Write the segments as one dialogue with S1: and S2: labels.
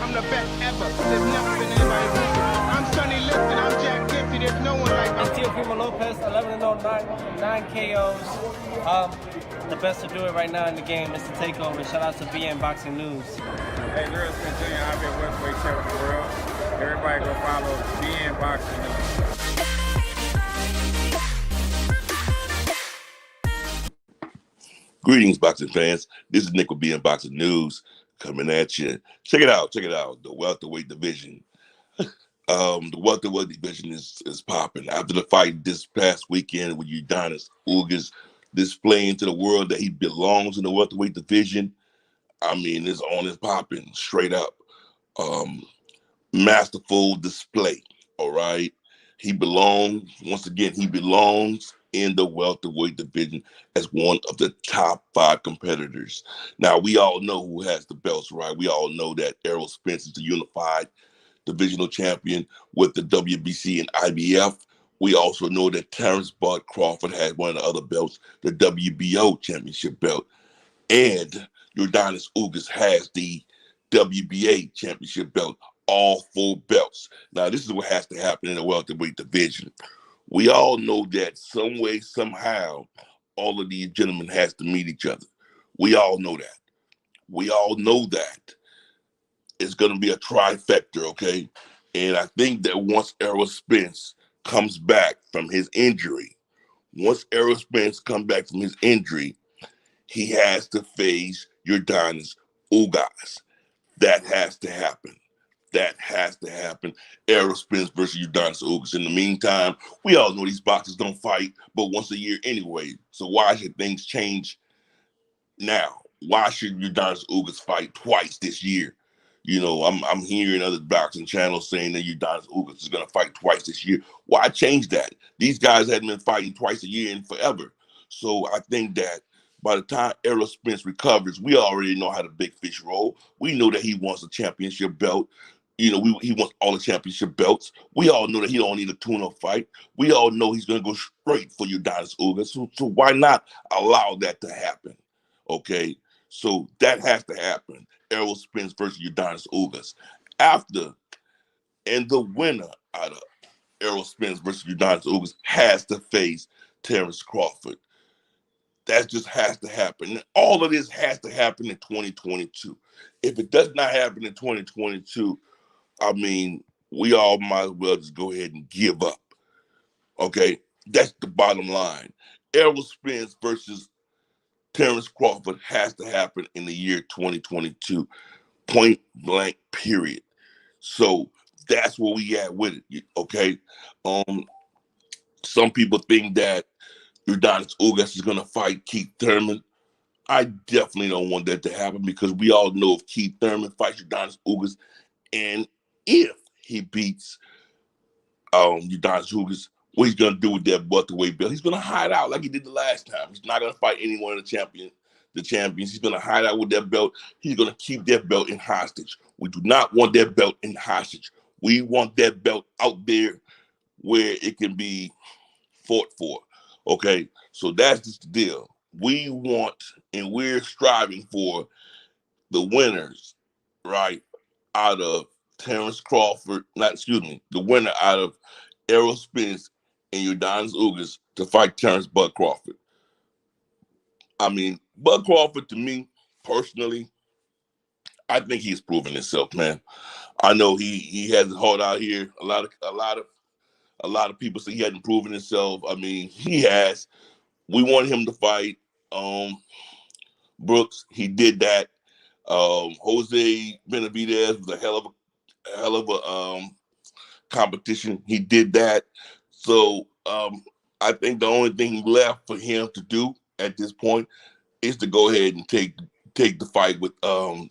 S1: I'm the best ever. There's never been anybody like me. I'm Sonny Liston. I'm Jack Dempsey. There's no one like me.
S2: I'm Teofimo Lopez, 11-0, 9 KOs. The best to do it right now in the game is to take over. Shout out to BN Boxing News.
S3: Hey, Errol Spence Jr., I've been welterweight champion of the world. Everybody go follow BN Boxing News.
S4: Greetings, boxing fans. This is Nick with BN Boxing News coming at you. Check it out. The welterweight division. The welterweight division is popping. After the fight this past weekend with Yordenis Ugas displaying to the world that he belongs in the welterweight division, I mean, it's on and popping straight up. Masterful display, all right? He belongs in the welterweight division as one of the top 5 competitors. Now, we all know who has the belts, right? We all know that Errol Spence is the unified divisional champion with the WBC and IBF. We also know that Terence Crawford has one of the other belts, the WBO championship belt. And Yordenis Ugas has the WBA championship belt, all 4 belts. Now, this is what has to happen in the welterweight division. We all know that some way, somehow, all of these gentlemen has to meet each other. We all know that. We all know that. It's going to be a trifecta, okay? And I think that once Errol Spence comes back from his injury, he has to face Yordenis Ugas. That has to happen. Errol Spence versus Yordenis Ugas. In the meantime, we all know these boxers don't fight but once a year anyway. So why should things change now? Why should Yordenis Ugas fight twice this year? You know, I'm hearing other boxing channels saying that Yordenis Ugas is going to fight twice this year. Why change that? These guys hadn't been fighting twice a year in forever. So I think that by the time Errol Spence recovers, we already know how the big fish roll. We know that he wants a championship belt. You know, he wants all the championship belts. We all know that he don't need a tune-up fight. We all know he's going to go straight for Yordenis Ugas. So why not allow that to happen? Okay, so that has to happen. Errol Spence versus Yordenis Ugas. And the winner out of Errol Spence versus Yordenis Ugas has to face Terence Crawford. That just has to happen. All of this has to happen in 2022. If it does not happen in 2022, I mean, we all might as well just go ahead and give up. Okay? That's the bottom line. Errol Spence versus Terence Crawford has to happen in the year 2022. Point blank, period. So that's where we at with it. Okay? Some people think that Yordenis Ugas is going to fight Keith Thurman. I definitely don't want that to happen because we all know if Keith Thurman fights Yordenis Ugas, and if he beats Yordenis Ugas, what he's going to do with that welterweight belt? He's going to hide out like he did the last time. He's not going to fight any one of the champions. He's going to hide out with that belt. He's going to keep that belt in hostage. We do not want that belt in hostage. We want that belt out there where it can be fought for. Okay, so that's just the deal. We want and we're striving for the winners, right, out of Terence Crawford, the winner out of Errol Spence and Yordenis Ugas to fight Terence Bud Crawford. I mean, Bud Crawford, to me, personally, I think he's proven himself, man. I know he has it hard out here. A lot of people say he hasn't proven himself. I mean, he has. We want him to fight Brooks. He did that. Jose Benavidez was a hell of a competition. He did that. So I think the only thing left for him to do at this point is to go ahead and take the fight with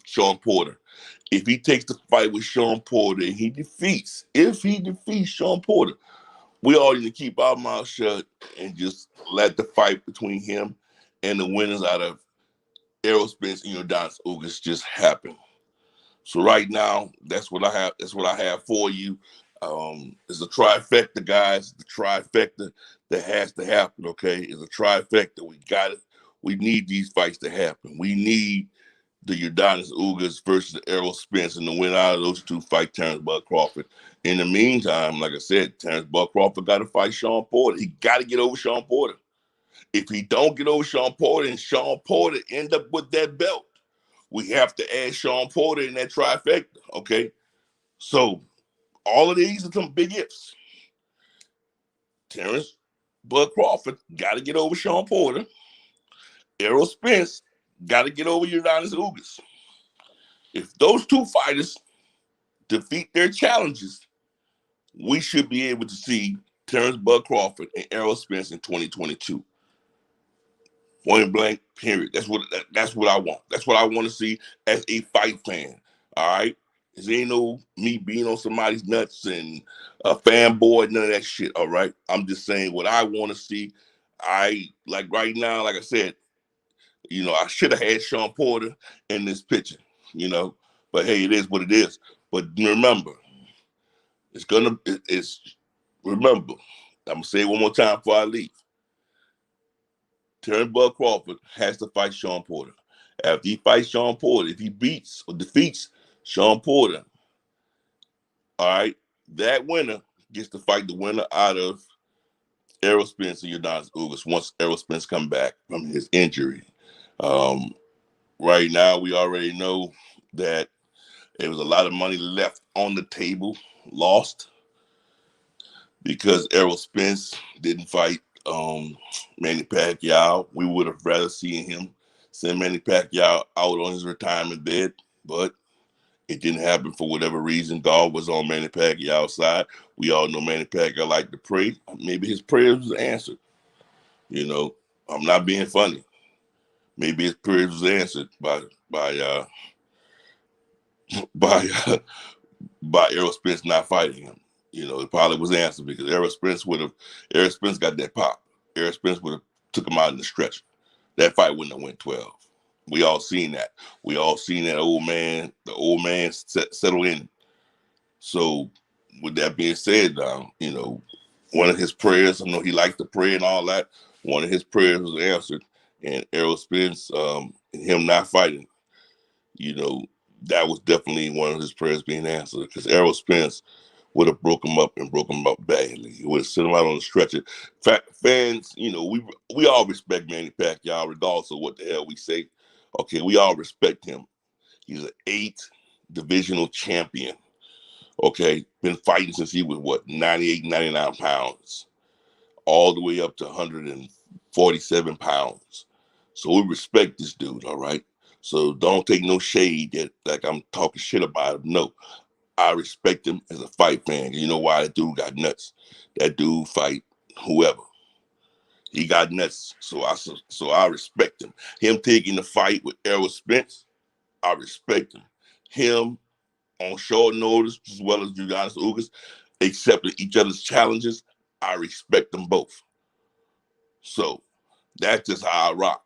S4: Sean Porter. If he takes the fight with Sean Porter and if he defeats Sean Porter, we all need to keep our mouths shut and just let the fight between him and the winners out of Errol Spence and Yordenis Ugas just happen. So right now, that's what I have. That's what I have for you. It's a trifecta, guys. The trifecta that has to happen. Okay, it's a trifecta. We got it. We need these fights to happen. We need the Yordenis Ugas versus Errol Spence, and the winner out of those two fight Terence Bud Crawford. In the meantime, like I said, Terence Bud Crawford got to fight Sean Porter. He got to get over Sean Porter. If he don't get over Sean Porter and Sean Porter end up with that belt, we have to add Sean Porter in that trifecta, okay? So all of these are some big ifs. Terence Bud Crawford got to get over Sean Porter. Errol Spence got to get over Yordenis Ugas. If those two fighters defeat their challenges, we should be able to see Terence Bud Crawford and Errol Spence in 2022. Point blank, period. That's what I want. That's what I want to see as a fight fan. All right? This ain't no me being on somebody's nuts and a fanboy, none of that shit. All right? I'm just saying what I want to see. Like right now, like I said, I should have had Sean Porter in this picture, But hey, it is what it is. But remember, remember, I'm gonna say it one more time before I leave. Terence Bud Crawford has to fight Sean Porter. After he fights Sean Porter, if he beats or defeats Sean Porter, all right, that winner gets to fight the winner out of Errol Spence and Yordenis Ugas once Errol Spence come back from his injury. Right now, we already know that there was a lot of money left on the table, lost, because Errol Spence didn't fight Manny Pacquiao. We would have rather seen him send Manny Pacquiao out on his retirement bed, but it didn't happen for whatever reason. God was on Manny Pacquiao's side. We all know Manny Pacquiao liked to pray. Maybe his prayers was answered. I'm not being funny. Maybe his prayers was answered by Errol Spence not fighting him. It probably was answered because Errol Spence got that pop. Errol Spence would have took him out in the stretcher. That fight wouldn't have went 12. We all seen that. We all seen that the old man settle in. So with that being said, one of his prayers, I know he liked to pray and all that. One of his prayers was answered, and Errol Spence, and him not fighting, that was definitely one of his prayers being answered because Errol Spence would have broke him up badly. He would have sent him out on the stretcher. Fans, we all respect Manny Pacquiao regardless of what the hell we say. Okay, we all respect him. He's an 8 divisional champion. Okay, been fighting since he was 98, 99 pounds, all the way up to 147 pounds. So we respect this dude, all right? So don't take no shade that like I'm talking shit about him. No, I respect him as a fight fan. You know why? That dude got nuts. That dude fight whoever. He got nuts. So I respect him. Him taking the fight with Errol Spence, I respect him. Him on short notice, as well as Yordenis Ugas, accepting each other's challenges, I respect them both. So that's just how I rock.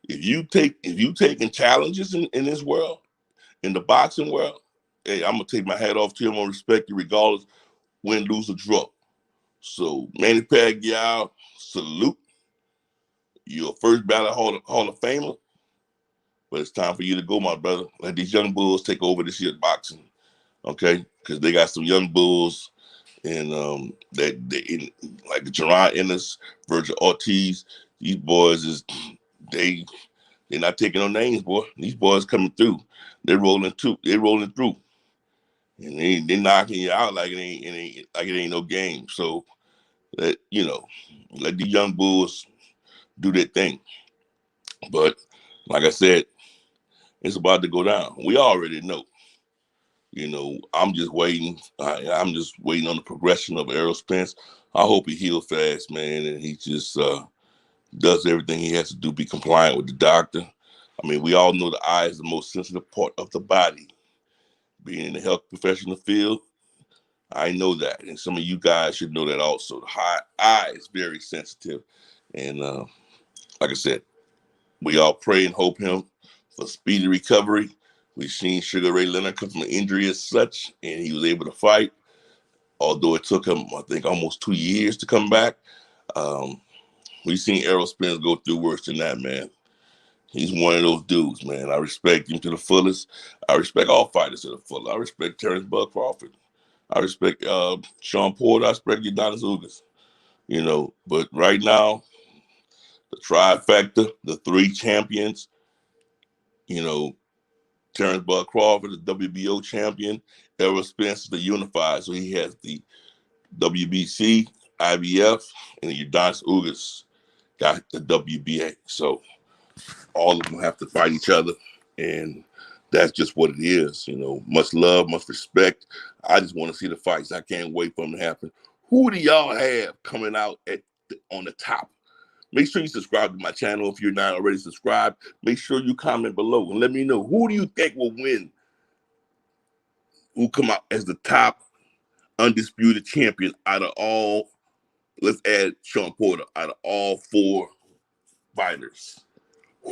S4: If you taking challenges in this world, in the boxing world, hey, I'm gonna take my hat off to you. I'm gonna respect you regardless, win, lose, or draw. So Manny Pacquiao, salute. You're a first ballot Hall of Famer, but it's time for you to go, my brother. Let these young bulls take over this year's boxing, okay? Because they got some young bulls, and like Jerron Ennis, Virgil Ortiz. These boys they're not taking no names, boy. These boys coming through. They're rolling through. And they knocking you out like it ain't no game. So let the young bulls do their thing. But like I said, it's about to go down. We already know. I'm just waiting. I'm just waiting on the progression of Errol Spence. I hope he heals fast, man, and he just does everything he has to do, be compliant with the doctor. I mean, we all know the eye is the most sensitive part of the body. Being in the health professional field, I know that, and some of you guys should know that also. The eye is very sensitive, and like I said, we all pray and hope him for speedy recovery. We've seen Sugar Ray Leonard come from an injury as such, and he was able to fight, although it took him, I think, almost 2 years to come back. We've seen Errol Spence go through worse than that, man. He's one of those dudes, man. I respect him to the fullest. I respect all fighters to the fullest. I respect Terence Crawford. I respect Sean Porter. I respect Yordenis Ugas. You know, but right now, the trifecta, the three champions, you know, Terence Crawford, the WBO champion, Errol Spence, the unified. So he has the WBC, IBF, and Yordenis Ugas got the WBA. So all of them have to fight each other, and that's just what it is. You know, much love, much respect. I just want to see the fights. I can't wait for them to happen. Who do y'all have coming out on the top? Make sure you subscribe to my channel if you're not already subscribed. Make sure you comment below and let me know, who do you think will win, who come out as the top undisputed champion out of all, let's add Sean Porter, out of all four fighters.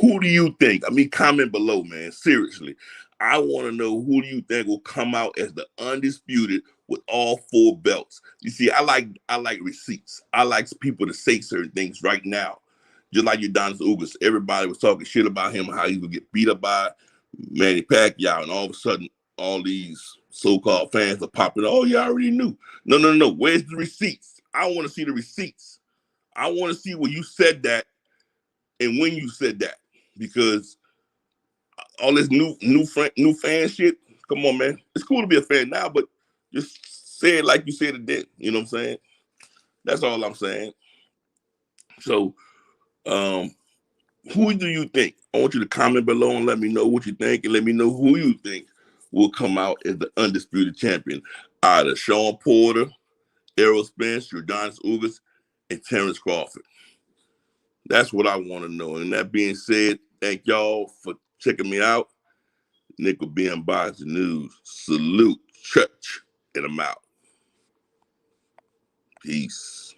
S4: Who do you think? I mean, comment below, man. Seriously. I want to know, who do you think will come out as the undisputed with all four belts? You see, I like receipts. I like people to say certain things right now. Just like Yordenis Ugas. Everybody was talking shit about him, how he would get beat up by Manny Pacquiao, and all of a sudden, all these so-called fans are popping. Oh, yeah, I already knew. No. Where's the receipts? I want to see the receipts. I want to see where you said that and when you said that. Because all this new fan shit, come on, man. It's cool to be a fan now, but just say it like you said it then. You know what I'm saying? That's all I'm saying. So, who do you think? I want you to comment below and let me know what you think, and let me know who you think will come out as the undisputed champion. Either Sean Porter, Errol Spence, Yordenis Ugas, and Terence Crawford. That's what I want to know. And that being said, thank y'all for checking me out. Nick will be in Boxing News. Salute, church, and I'm out. Peace.